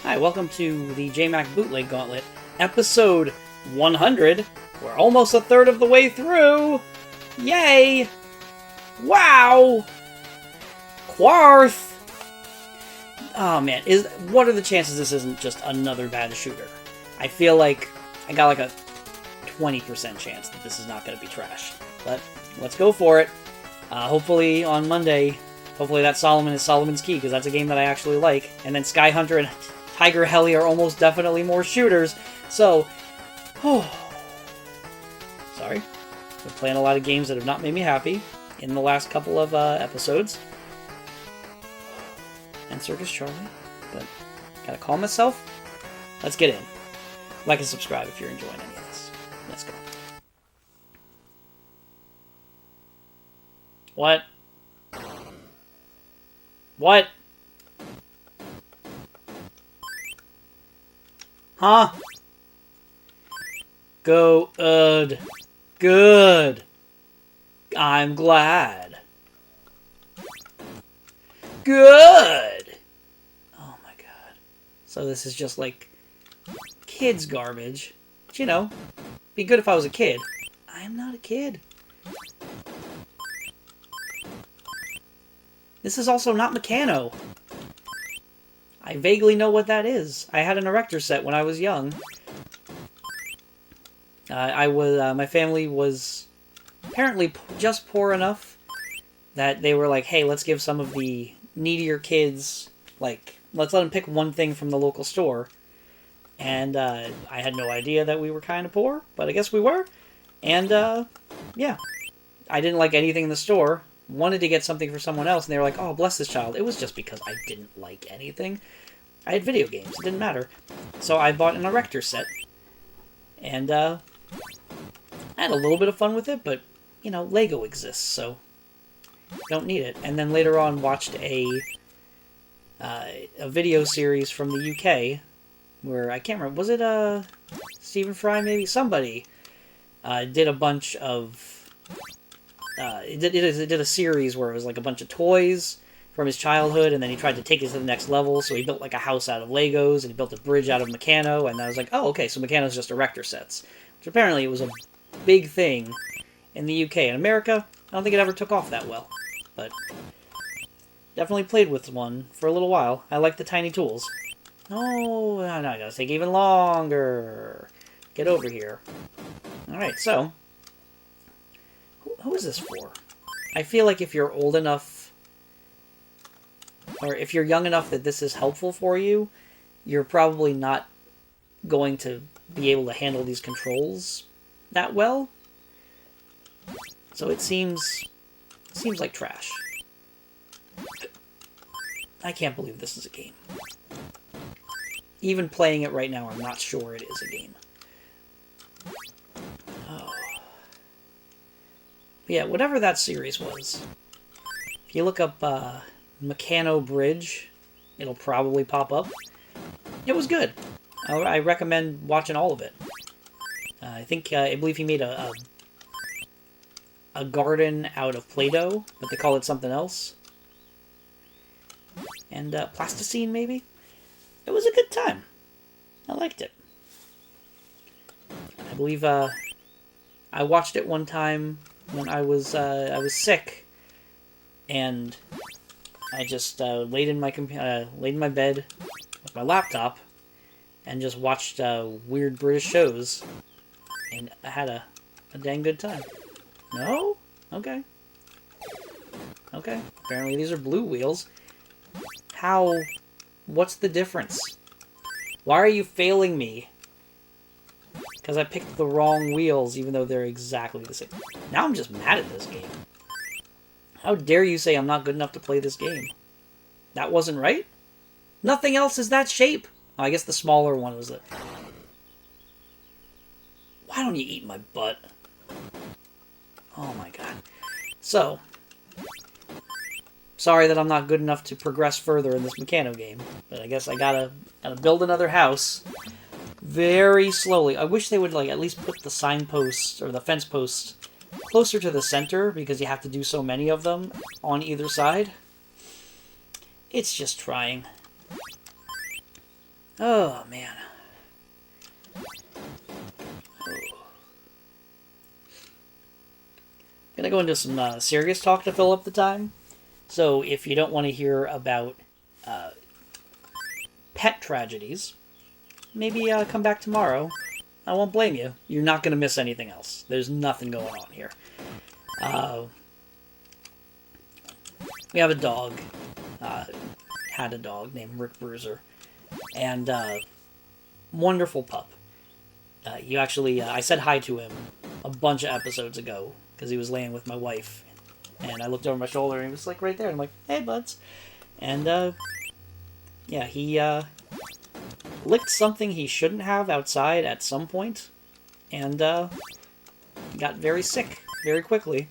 Hi, welcome to the JMaq Bootleg Gauntlet, episode 100. We're almost a third of the way through! Yay! Wow! Quarth! Oh man, what are the chances this isn't just another bad shooter? I feel like I got like a 20% chance that this is not going to be trash. But let's go for it. Hopefully on Monday, hopefully that Solomon is Solomon's Key, because that's a game that I actually like. And then Sky Hunter and Tiger Heli are almost definitely more shooters. So, sorry. Been playing a lot of games that have not made me happy in the last couple of episodes. And Circus Charlie. But gotta calm myself. Let's get in. Like and subscribe if you're enjoying any of this. Let's go. What? What? Huh? Good. Good. I'm glad. Good! Oh my god. So this is just like kids garbage. But you know, be good if I was a kid. I'm not a kid. This is also not Meccano. I vaguely know what that is. I had an Erector set when I was young. My family was apparently just poor enough that they were like, hey, let's give some of the needier kids, like, let's let them pick one thing from the local store. And I had no idea that we were kind of poor, but I guess we were. And, yeah. I didn't like anything in the store. Wanted to get something for someone else, and they were like, oh, bless this child. It was just because I didn't like anything. I had video games. It didn't matter. So I bought an Erector set. And, I had a little bit of fun with it, but, you know, Lego exists, so don't need it. And then later on watched a video series from the UK, where, I can't remember, was it, Stephen Fry, maybe? Somebody did a bunch of... It did a series where it was like a bunch of toys from his childhood, and then he tried to take it to the next level, so he built like a house out of Legos, and he built a bridge out of Meccano, and I was like, oh, okay, so Meccano's just Erector sets. Which apparently it was a big thing in the UK. In America, I don't think it ever took off that well, but definitely played with one for a little while. I like the tiny tools. Oh, no, I gotta take even longer. Get over here. Alright, so... Who is this for? I feel like if you're old enough, or if you're young enough that this is helpful for you, you're probably not going to be able to handle these controls that well. So it seems like trash. I can't believe this is a game. Even playing it right now, I'm not sure it is a game. Yeah, whatever that series was. If you look up Meccano Bridge, it'll probably pop up. It was good. I recommend watching all of it. I believe he made a garden out of Play-Doh, but they call it something else. And plasticine, maybe? It was a good time. I liked it. I believe I watched it one time when I was sick, and I just laid in my bed with my laptop and just watched weird British shows, and I had a dang good time. No? Okay. Okay. Apparently these are blue wheels. How? What's the difference? Why are you failing me? Because I picked the wrong wheels, even though they're exactly the same. Now I'm just mad at this game. How dare you say I'm not good enough to play this game? That wasn't right? Nothing else is that shape. Oh, I guess the smaller one was it. Why don't you eat my butt? Oh my god. So, sorry that I'm not good enough to progress further in this Meccano game, but I guess I gotta build another house. Very slowly. I wish they would like at least put the signposts or the fence posts closer to the center, because you have to do so many of them on either side. It's just trying. Oh, man. Gonna go into some serious talk to fill up the time. So if you don't want to hear about pet tragedies, maybe come back tomorrow. I won't blame you. You're not gonna miss anything else. There's nothing going on here. We have a dog. Had a dog named Rick Bruiser, and wonderful pup. You actually, I said hi to him a bunch of episodes ago because he was laying with my wife, and I looked over my shoulder and he was like right there. And I'm like, "Hey, buds," and yeah, he licked something he shouldn't have outside at some point, and got very sick very quickly,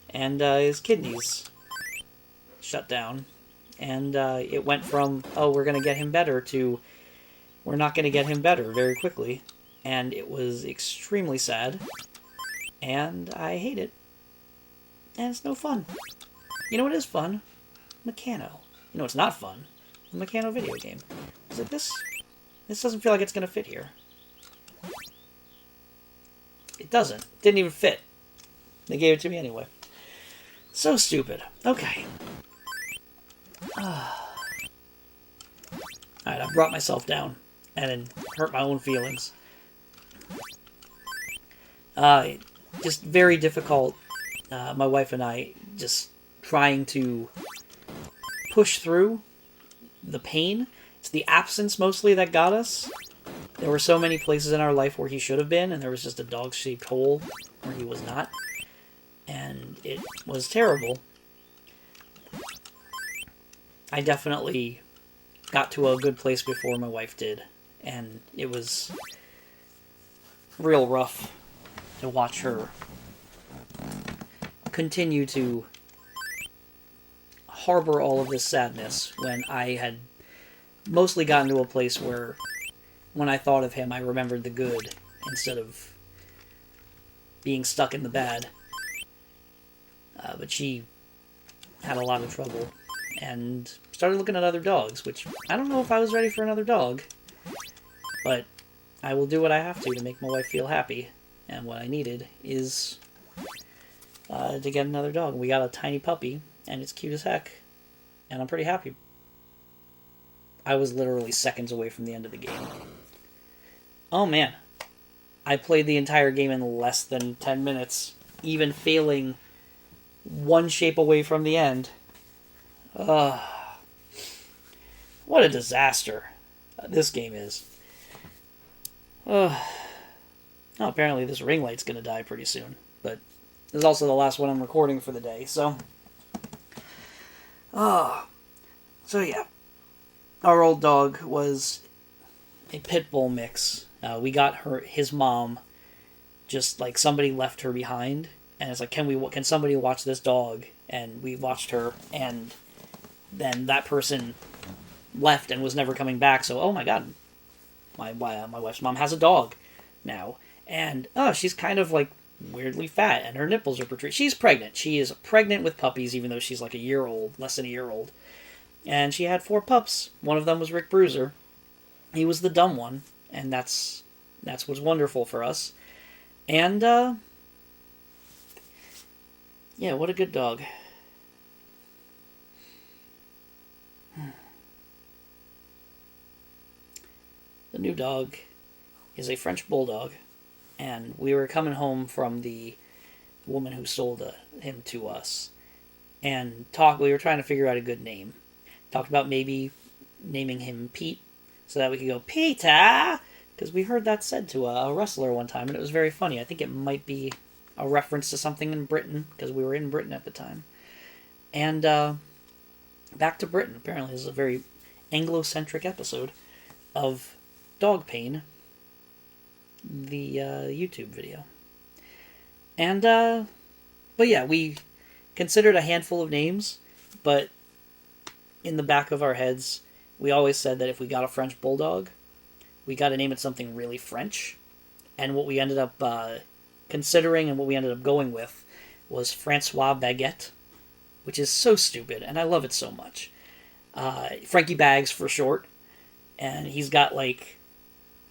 and his kidneys shut down, and it went from, oh, we're gonna get him better to, we're not gonna get him better very quickly. And it was extremely sad, and I hate it, and it's no fun. You know what is fun? Meccano. You know what's not fun? A Meccano video game. I was like, this doesn't feel like it's gonna fit here. It doesn't. Didn't even fit. They gave it to me anyway. So stupid. Okay. Alright, I brought myself down, and then hurt my own feelings. Just very difficult, my wife and I just trying to push through the pain. It's the absence mostly that got us. There were so many places in our life where he should have been, and there was just a dog-shaped hole where he was not. And it was terrible. I definitely got to a good place before my wife did, and it was real rough to watch her continue to harbor all of this sadness when I had mostly gotten to a place where when I thought of him I remembered the good instead of being stuck in the bad. But she had a lot of trouble and started looking at other dogs, which I don't know if I was ready for another dog, but I will do what I have to make my wife feel happy. And what I needed is to get another dog. We got a tiny puppy, and it's cute as heck, and I'm pretty happy. I was literally seconds away from the end of the game. Oh man, I played the entire game in less than 10 minutes, even failing one shape away from the end. What a disaster this game is. Oh, apparently this ring light's going to die pretty soon. But this is also the last one I'm recording for the day, so... So yeah. Our old dog was a pit bull mix. We got his mom, just like somebody left her behind, and it's like, can somebody watch this dog? And we watched her, and then that person left and was never coming back, so, oh my god, my wife's mom has a dog now. And, she's kind of, like, weirdly fat, and her nipples are protruding. She's pregnant. She is pregnant with puppies, even though she's, like, a year old, less than a year old. And she had 4 pups. One of them was Rick Bruiser. He was the dumb one, and that's what's wonderful for us. And, yeah, what a good dog. The new dog is a French bulldog. And we were coming home from the woman who sold him to us. And we were trying to figure out a good name. Talked about maybe naming him Pete, so that we could go, Peter! Because we heard that said to a wrestler one time, and it was very funny. I think it might be a reference to something in Britain, because we were in Britain at the time. And back to Britain. Apparently this is a very Anglo-centric episode of Dog Pain, the YouTube video. And, but yeah, we considered a handful of names, but in the back of our heads, we always said that if we got a French bulldog, we got to name it something really French. And what we ended up considering and what we ended up going with was Francois Baguette, which is so stupid, and I love it so much. Frankie Bags for short. and he's got like,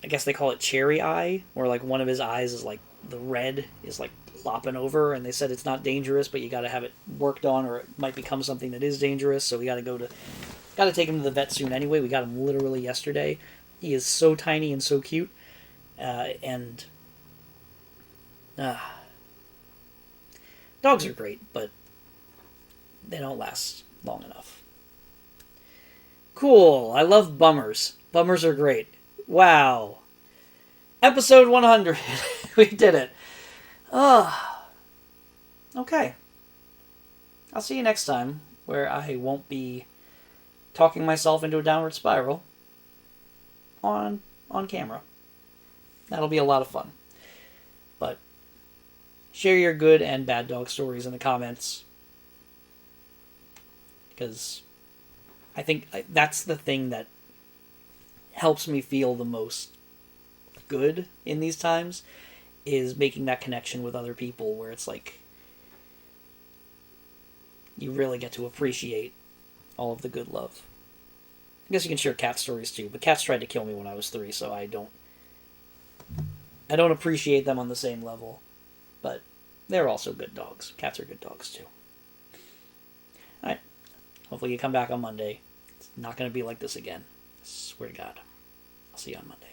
I guess they call it cherry eye, where like one of his eyes is like the red is like flopping over, and they said it's not dangerous, but you got to have it worked on, or it might become something that is dangerous. So we got to take him to the vet soon anyway. We got him literally yesterday. He is so tiny and so cute, and dogs are great, but they don't last long enough. Cool. I love bummers. Bummers are great. Wow. Episode 100. We did it. Okay. I'll see you next time, where I won't be talking myself into a downward spiral on camera. That'll be a lot of fun. But share your good and bad dog stories in the comments, because I think that's the thing that helps me feel the most good in these times, is making that connection with other people, where it's like you really get to appreciate all of the good love. I guess you can share cat stories too, but cats tried to kill me when I was 3, so I don't appreciate them on the same level. But they're also good dogs. Cats are good dogs too. Alright. Hopefully you come back on Monday. It's not going to be like this again. I swear to God. I'll see you on Monday.